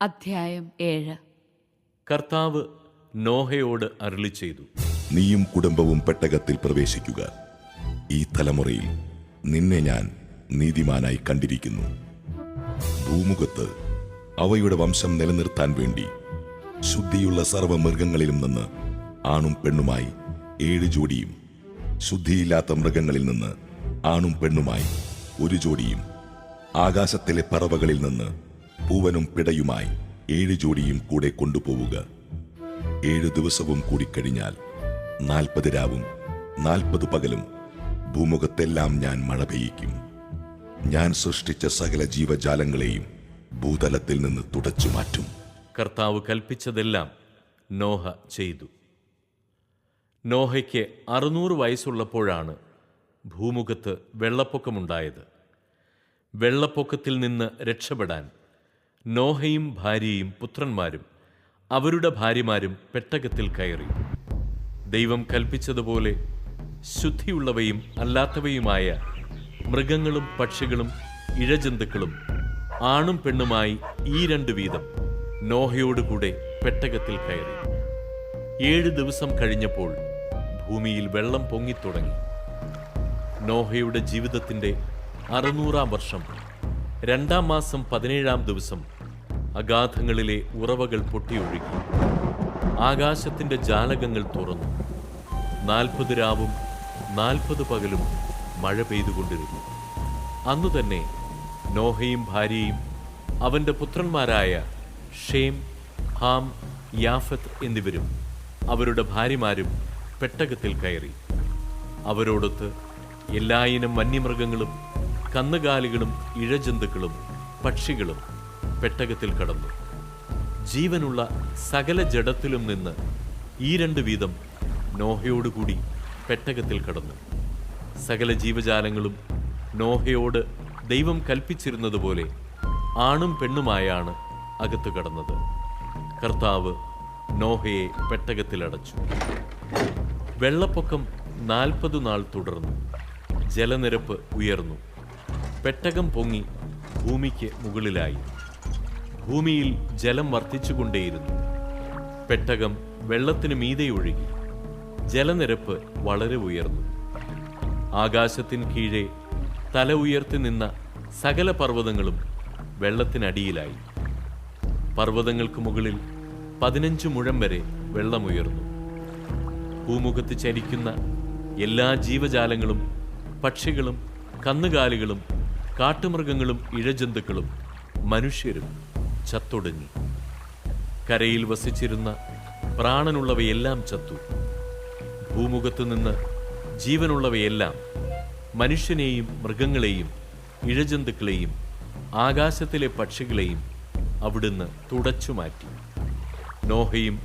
അധ്യായം 7. കർത്താവ് നോഹയോട് അരുളിച്ചെയ്തു, നീയും കുടുംബവും പെട്ടകത്തിൽ പ്രവേശിക്കുക. ഈ തലമുറയിൽ നിന്നെ ഞാൻ നീതിമാനായി കണ്ടിരിക്കുന്നു. ഭൂമുഖത്ത് അവയുടെ വംശം നിലനിർത്താൻ വേണ്ടി ശുദ്ധിയുള്ള സർവ്വമൃഗങ്ങളിലും നിന്ന് ആണും പെണ്ണുമായി 7 ജോഡിയും, ശുദ്ധിയില്ലാത്ത മൃഗങ്ങളിൽ നിന്ന് ആണും പെണ്ണുമായി 1 ജോഡിയും, ആകാശത്തിലെ പറവകളിൽ നിന്ന് പൂവനും പിടയുമായി 7 ജോഡിയും കൂടെ കൊണ്ടുപോവുക. 7 ദിവസവും കൂടിക്കഴിഞ്ഞാൽ 40 രാവും 40 പകലും ഭൂമുഖത്തെല്ലാം ഞാൻ മഴ പെയ്യിക്കും. ഞാൻ സൃഷ്ടിച്ച സകല ജീവജാലങ്ങളെയും ഭൂതലത്തിൽ നിന്ന് തുടച്ചു മാറ്റും. കർത്താവ് കൽപ്പിച്ചതെല്ലാം നോഹ ചെയ്തു. നോഹയ്ക്ക് 600 വയസ്സുള്ളപ്പോഴാണ് ഭൂമുഖത്ത് വെള്ളപ്പൊക്കമുണ്ടായത്. വെള്ളപ്പൊക്കത്തിൽ നിന്ന് രക്ഷപ്പെടാൻ നോഹയും ഭാര്യയും പുത്രന്മാരും അവരുടെ ഭാര്യമാരും പെട്ടകത്തിൽ കയറി. ദൈവം കൽപ്പിച്ചതുപോലെ ശുദ്ധിയുള്ളവയും അല്ലാത്തവയുമായ മൃഗങ്ങളും പക്ഷികളും ഇഴജന്തുക്കളും ആണും പെണ്ണുമായി ഈ 2 വീതം നോഹയോടുകൂടെ പെട്ടകത്തിൽ കയറി. 7 ദിവസം കഴിഞ്ഞപ്പോൾ ഭൂമിയിൽ വെള്ളം പൊങ്ങിത്തുടങ്ങി. നോഹയുടെ ജീവിതത്തിൻ്റെ 600-ാം വർഷം 2-ാം മാസം 17-ാം ദിവസം അഗാധങ്ങളിലെ ഉറവകൾ പൊട്ടിയൊഴുകി. ആകാശത്തിൻ്റെ ജാലകങ്ങൾ തുറന്നു. 40 രാവും 40 പകലും മഴ പെയ്തുകൊണ്ടിരുന്നു. അന്നു തന്നെ നോഹയും ഭാര്യയും അവൻ്റെ പുത്രന്മാരായ ഷേം, ഹാം, യാഫത്ത് എന്നിവരും അവരുടെ ഭാര്യമാരും പെട്ടകത്തിൽ കയറി. അവരോടൊത്ത് എല്ലായിനം വന്യമൃഗങ്ങളും കന്നുകാലികളും ഇഴജന്തുക്കളും പക്ഷികളും പെട്ടകത്തിൽ കടന്നു. ജീവനുള്ള സകല ജഡത്തിലും നിന്ന് ഈ 2 വീതം നോഹയോടുകൂടി പെട്ടകത്തിൽ കടന്നു. സകല ജീവജാലങ്ങളും നോഹയോട് ദൈവം കൽപ്പിച്ചിരുന്നതുപോലെ ആണും പെണ്ണുമായാണ് അകത്ത് കടന്നത്. കർത്താവ് നോഹയെ പെട്ടകത്തിലടച്ചു. വെള്ളപ്പൊക്കം 40 നാൾ തുടർന്നു. ജലനിരപ്പ് ഉയർന്നു. പെട്ടകം പൊങ്ങി ഭൂമിക്ക് മുകളിലായി. ഭൂമിയിൽ ജലം വർദ്ധിച്ചുകൊണ്ടേയിരുന്നു. പെട്ടകം വെള്ളത്തിന് മീതെ ഒഴുകി. ജലനിരപ്പ് വളരെ ഉയർന്നു. ആകാശത്തിന് കീഴെ തല ഉയർത്തി നിന്ന സകല പർവ്വതങ്ങളും വെള്ളത്തിനടിയിലായി. പർവ്വതങ്ങൾക്ക് മുകളിൽ 15 മുഴം വരെ വെള്ളമുയർന്നു. ഭൂമുഖത്ത് ചരിക്കുന്ന എല്ലാ ജീവജാലങ്ങളും പക്ഷികളും കന്നുകാലികളും കാട്ടുമൃഗങ്ങളും ഇഴജന്തുക്കളും മനുഷ്യരും ചത്തൊടുങ്ങി. കരയിൽ വസിച്ചിരുന്ന പ്രാണനുള്ളവയെല്ലാം ചത്തു. ഭൂമുഖത്തു നിന്ന് ജീവനുള്ളവയെല്ലാം മനുഷ്യനെയും മൃഗങ്ങളെയും ഇഴജന്തുക്കളെയും ആകാശത്തിലെ പക്ഷികളെയും അവിടുന്ന് തുടച്ചു മാറ്റി. നോഹയും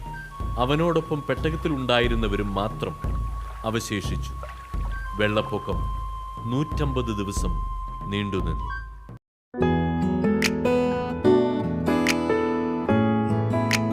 അവനോടൊപ്പം പെട്ടകത്തിലുണ്ടായിരുന്നവരും മാത്രം അവശേഷിച്ചു. വെള്ളപ്പൊക്കം 150 ദിവസം നീണ്ടുനിന്നു.